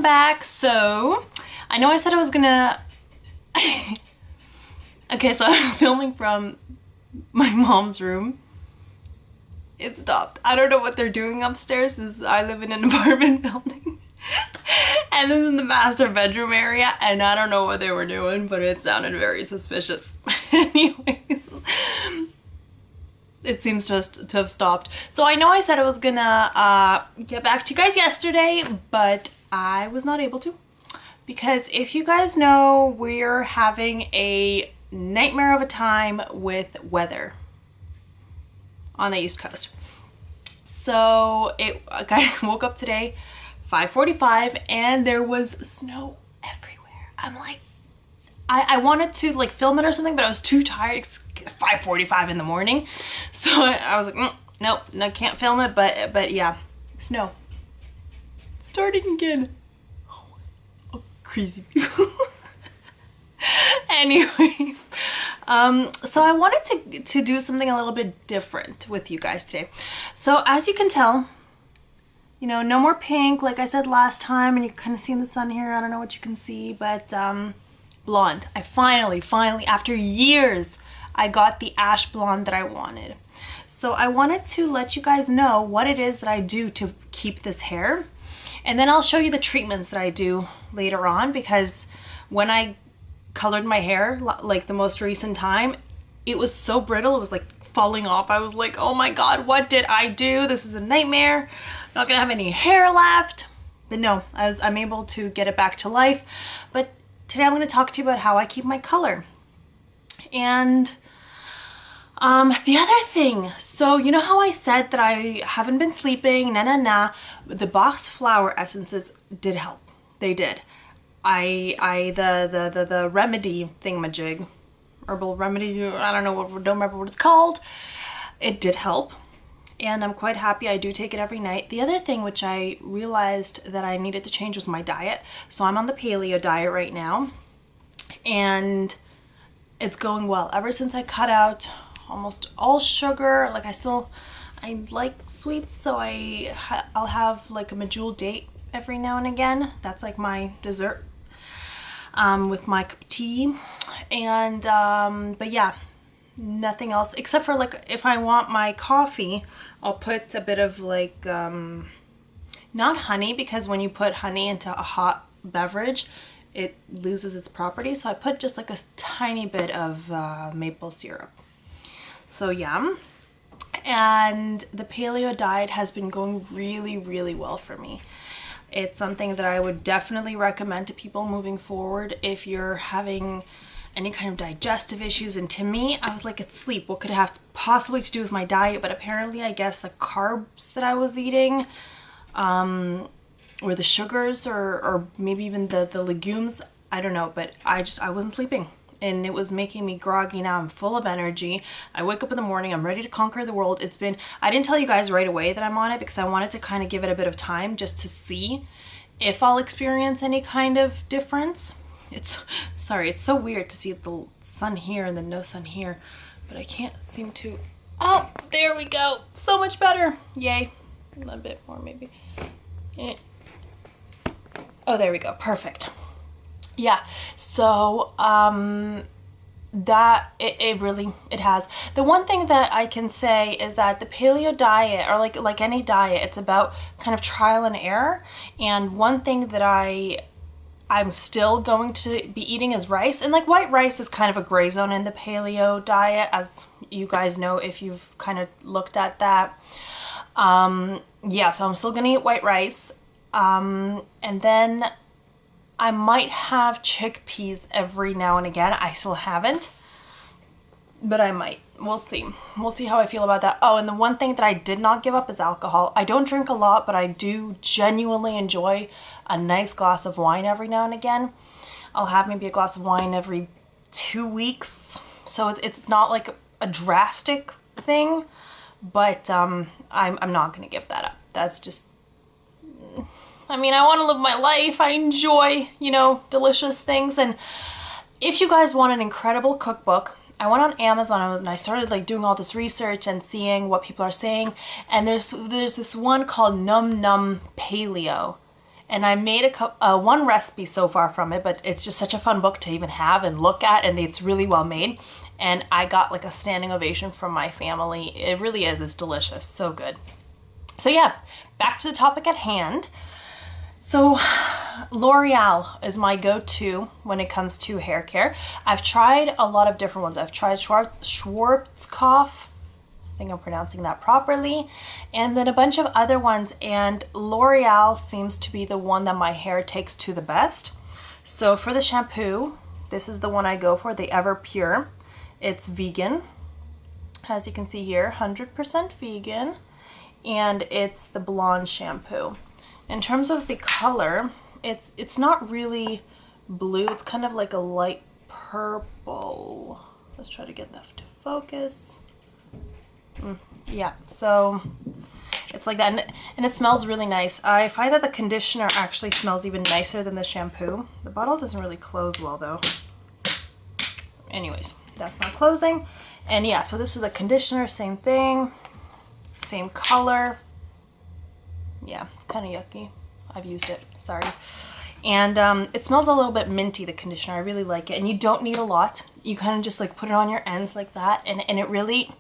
back. So I know I said I was gonna okay, so I'm filming from my mom's room. It stopped. I don't know what they're doing upstairs. I live in an apartment building. And this is the master bedroom area, and I don't know what they were doing, but it sounded very suspicious. Anyways, it seems to have stopped. So I know I said I was gonna get back to you guys yesterday, but I was not able to. Because if you guys know, we're having a nightmare of a time with weather on the East Coast. So I woke up today 5:45 and there was snow everywhere. I'm like, I wanted to like film it or something, but I was too tired. It's 5:45 in the morning. So I was like, nope, no, can't film it. But yeah, snow starting again. Oh, crazy people. Anyways, so I wanted to do something a little bit different with you guys today. So as you can tell, you know, no more pink like I said last time, and you can kind of see in the sun here. I don't know what you can see, but blonde. I finally, after years, I got the ash blonde that I wanted. So I wanted to let you guys know what it is that I do to keep this hair. And then I'll show you the treatments that I do later on, because when I colored my hair like the most recent time, it was so brittle, it was like falling off. I was like, oh my god, what did I do? This is a nightmare. I'm not gonna have any hair left. But no, I'm able to get it back to life. But today I'm going to talk to you about how I keep my color. And the other thing, so you know how I said that I haven't been sleeping, the Box Flower essences did help. They did. The remedy thingamajig, herbal remedy, I don't remember what it's called. It did help. And I'm quite happy. I do take it every night. The other thing which I realized that I needed to change was my diet. So I'm on the paleo diet right now, and it's going well. Ever since I cut out almost all sugar, like I like sweets, so I'll have like a medjool date every now and again. That's like my dessert with my cup of tea. And but yeah, nothing else except for like if I want my coffee, I'll put a bit of like not honey, because when you put honey into a hot beverage it loses its properties, so I put just like a tiny bit of maple syrup. So yeah, and the paleo diet has been going really well for me. It's something that I would definitely recommend to people moving forward if you're having any kind of digestive issues. And to me, I was like, it's sleep. What could it have possibly to do with my diet? But apparently, I guess the carbs that I was eating, or the sugars, or maybe even the legumes, I don't know. But I wasn't sleeping, and it was making me groggy. Now I'm full of energy. I wake up in the morning, I'm ready to conquer the world. I didn't tell you guys right away that I'm on it, because I wanted to kind of give it a bit of time just to see if I'll experience any kind of difference. It's so weird to see the sun here and then no sun here, but I can't seem to. Oh, there we go. So much better. Yay. A little bit more maybe. Oh, there we go. Perfect. Yeah. So, that it has. The one thing that I can say is that the paleo diet, or like any diet, it's about kind of trial and error. And one thing that I'm still going to be eating is rice, and like white rice is kind of a gray zone in the paleo diet, as you guys know if you've kind of looked at that. Yeah, so I'm still gonna eat white rice, and then I might have chickpeas every now and again. I still haven't, but I might. We'll see. We'll see how I feel about that. Oh, and the one thing that I did not give up is alcohol. I don't drink a lot, but I do genuinely enjoy a nice glass of wine every now and again. I'll have maybe a glass of wine every 2 weeks. So it's not like a drastic thing, but I'm not going to give that up. That's just, I mean, I want to live my life. I enjoy, you know, delicious things. And if you guys want an incredible cookbook, I went on Amazon and I started like doing all this research and seeing what people are saying. And there's this one called Num Num Paleo. And I made one recipe so far from it, but it's just such a fun book to even have and look at, and it's really well made. And I got like a standing ovation from my family. It really is. It's delicious. So good. So yeah, back to the topic at hand. So L'Oreal is my go-to when it comes to hair care. I've tried a lot of different ones. I've tried Schwarzkopf. I think I'm pronouncing that properly, and then a bunch of other ones, and L'Oreal seems to be the one that my hair takes to the best. So for the shampoo, this is the one I go for, the Ever Pure. It's vegan, as you can see here, 100% vegan, and it's the blonde shampoo. In terms of the color, it's not really blue, it's kind of like a light purple. Let's try to get that to focus. Yeah, so it's like that, and it smells really nice. I find that the conditioner actually smells even nicer than the shampoo. The bottle doesn't really close well though. Anyways, that's not closing. And yeah, so this is the conditioner, same thing, same color. Yeah, it's kind of yucky. I've used it, sorry. And it smells a little bit minty, the conditioner. I really like it, and you don't need a lot. You kind of just like put it on your ends like that, and it really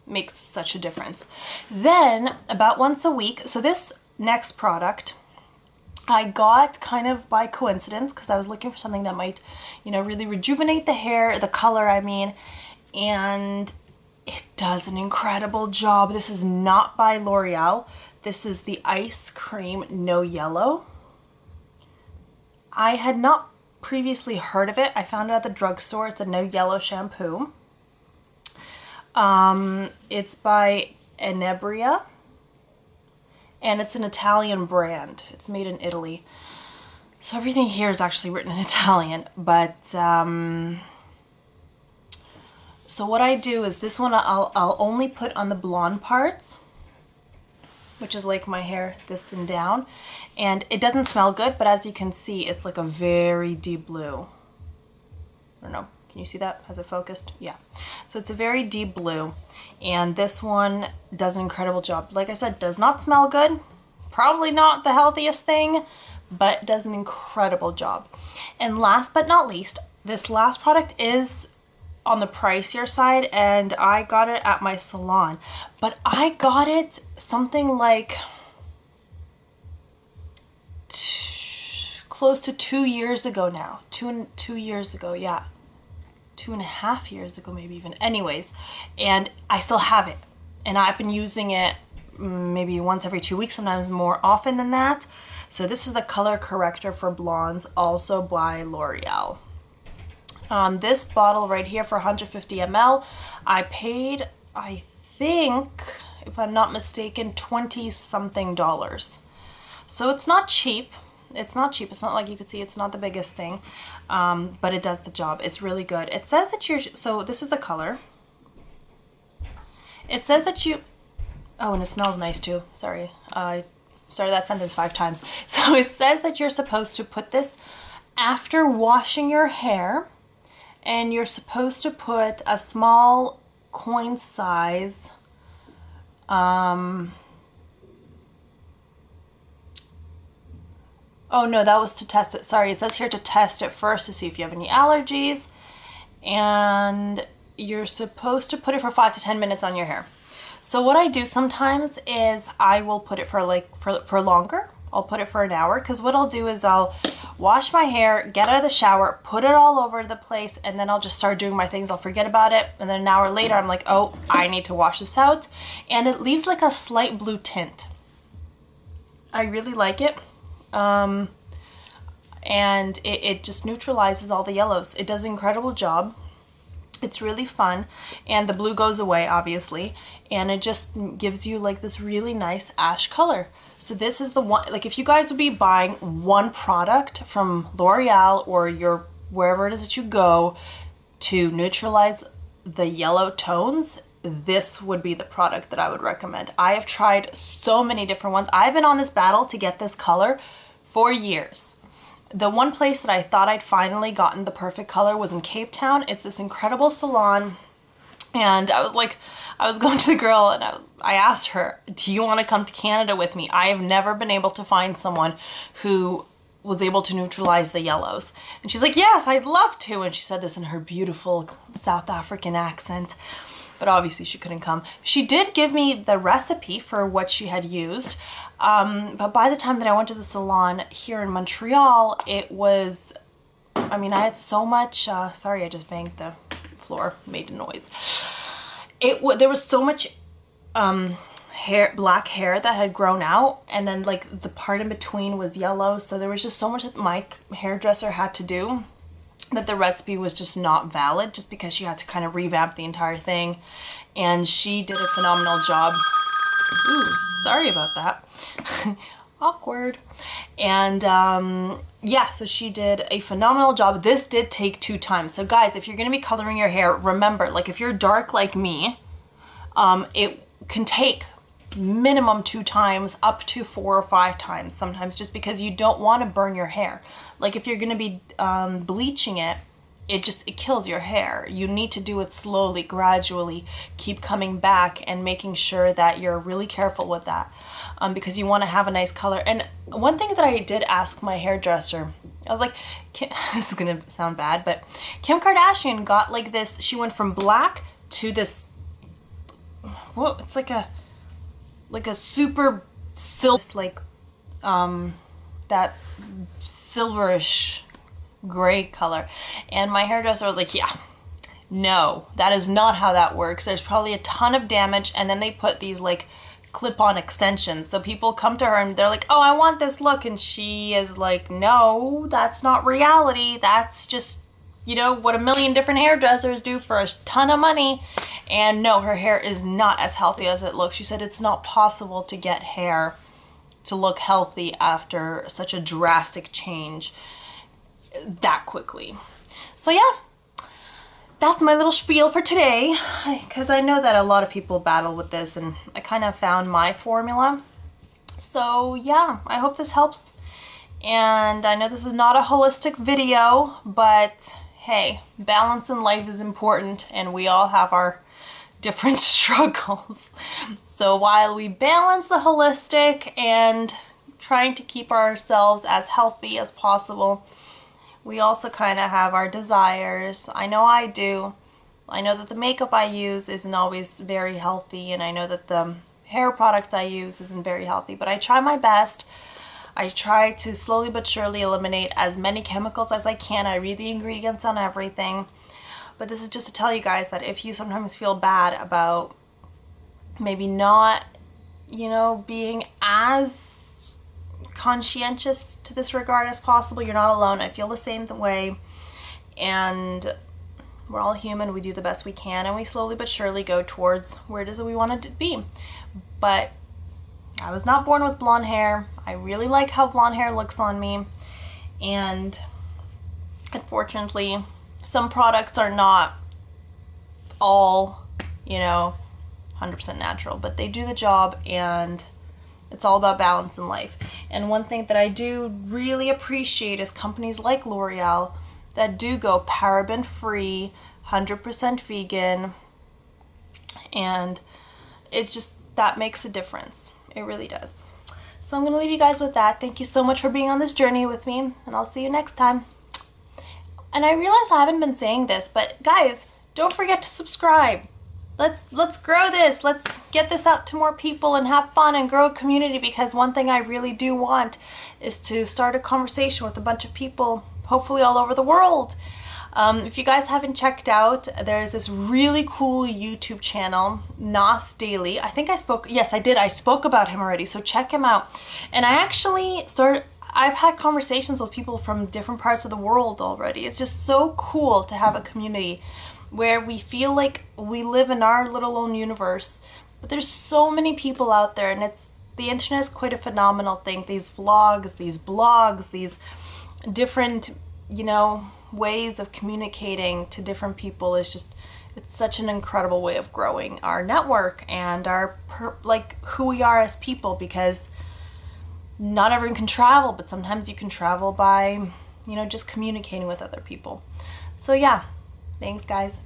makes such a difference. Then about once a week, so this next product I got kind of by coincidence because I was looking for something that might, you know, really rejuvenate the hair, the color I mean, and it does an incredible job. This is not by L'Oreal. This is the Ice Cream No Yellow. I had not previously heard of it. I found it at the drugstore. It's a no yellow shampoo. It's by Inebrya, and it's an Italian brand. It's made in Italy. So everything here is actually written in Italian, but so what I do is this one I'll only put on the blonde parts, which is like my hair this and down, and it doesn't smell good, but as you can see, it's like a very deep blue. I don't know. Can you see that? Has it focused? Yeah. So it's a very deep blue, and this one does an incredible job. Like I said, does not smell good. Probably not the healthiest thing, but does an incredible job. And last but not least, this last product is on the pricier side, and I got it at my salon, but I got it something like close to 2 years ago now. Two years ago, yeah. 2.5 years ago, maybe even. Anyways, and I still have it, and I've been using it maybe once every 2 weeks, sometimes more often than that. So this is the color corrector for blondes, also by L'Oreal. This bottle right here for 150 ml, I paid, I think, if I'm not mistaken, $20 something. So it's not cheap. It's not cheap. It's not like you could see, it's not the biggest thing, but it does the job. It's really good. It says that you're, so this is the color. It says that you, oh, and it smells nice too. Sorry. I started that sentence 5 times. So it says that you're supposed to put this after washing your hair, and you're supposed to put a small coin size, oh no, that was to test it. Sorry, it says here to test it first to see if you have any allergies. And you're supposed to put it for 5 to 10 minutes on your hair. So what I do sometimes is I will put it for like for longer. I'll put it for an hour, because what I'll do is I'll wash my hair, get out of the shower, put it all over the place, and then I'll just start doing my things. I'll forget about it, and then an hour later I'm like, oh, I need to wash this out. And it leaves like a slight blue tint. I really like it. And it just neutralizes all the yellows. It does an incredible job. It's really fun, and the blue goes away obviously, and it just gives you like this really nice ash color. So this is the one, like if you guys would be buying one product from L'Oreal or your wherever it is that you go to neutralize the yellow tones, this would be the product that I would recommend. I have tried so many different ones. I've been on this battle to get this color for years. The one place that I thought I'd finally gotten the perfect color was in Cape Town. It's this incredible salon. And I was like, I was going to the girl and I asked her, do you want to come to Canada with me? I have never been able to find someone who was able to neutralize the yellows. And she's like, yes, I'd love to. And she said this in her beautiful South African accent, but obviously she couldn't come. She did give me the recipe for what she had used. But by the time that I went to the salon here in Montreal, it was, I mean, I had so much, sorry, I just banged the floor, made a noise. There was so much black hair that had grown out, and then like the part in between was yellow, so there was just so much that my hairdresser had to do that the recipe was just not valid, just because she had to kind of revamp the entire thing, and she did a phenomenal job. Ooh, sorry about that. Awkward. And yeah, so she did a phenomenal job. This did take 2 times. So guys, if you're going to be coloring your hair, remember, like if you're dark like me, it can take minimum 2 times, up to 4 or 5 times sometimes, just because you don't want to burn your hair. Like if you're going to be bleaching it, it kills your hair. You need to do it slowly, gradually, keep coming back and making sure that you're really careful with that, because you want to have a nice color. And one thing that I did ask my hairdresser, I was like, this is gonna sound bad, but Kim Kardashian got like this, she went from black to this, whoa, it's like a super silk, like that silverish gray color. And my hairdresser was like, yeah, no, that is not how that works. There's probably a ton of damage. And then they put these like clip-on extensions, so people come to her and they're like, oh, I want this look, and she is like, no, that's not reality. That's just, you know, what a million different hairdressers do for a ton of money. And no, her hair is not as healthy as it looks. She said it's not possible to get hair to look healthy after such a drastic change that quickly. So yeah, that's my little spiel for today, because I know that a lot of people battle with this, and I kind of found my formula. So yeah, I hope this helps. And I know this is not a holistic video, but hey, balance in life is important, and we all have our different struggles. So while we balance the holistic and trying to keep ourselves as healthy as possible, we also kind of have our desires. I know I do. I know that the makeup I use isn't always very healthy, and I know that the hair products I use isn't very healthy, but I try my best. I try to slowly but surely eliminate as many chemicals as I can. I read the ingredients on everything. But this is just to tell you guys that if you sometimes feel bad about maybe not, you know, being as conscientious to this regard as possible, you're not alone. I feel the same way, and we're all human. We do the best we can, and we slowly but surely go towards where it is that we want to be. But I was not born with blonde hair. I really like how blonde hair looks on me, and unfortunately some products are not all, you know, 100% natural, but they do the job, and it's all about balance in life. And one thing that I do really appreciate is companies like L'Oreal that do go paraben free, 100% vegan, and it's just, that makes a difference. It really does. So I'm gonna leave you guys with that. Thank you so much for being on this journey with me, and I'll see you next time. And I realize I haven't been saying this, but guys, don't forget to subscribe. Let's grow this. Let's get this out to more people and have fun and grow a community, because one thing I really do want is to start a conversation with a bunch of people, hopefully all over the world. If you guys haven't checked out, there's this really cool YouTube channel, Nas Daily. I think I spoke, yes I did, I spoke about him already, so check him out. And I've had conversations with people from different parts of the world already. It's just so cool to have a community where we feel like we live in our little own universe, but there's so many people out there, and the internet is quite a phenomenal thing. These vlogs, these blogs, these different, you know, ways of communicating to different people is just, it's such an incredible way of growing our network and our like who we are as people, because not everyone can travel, but sometimes you can travel by, you know, just communicating with other people. So yeah, thanks guys.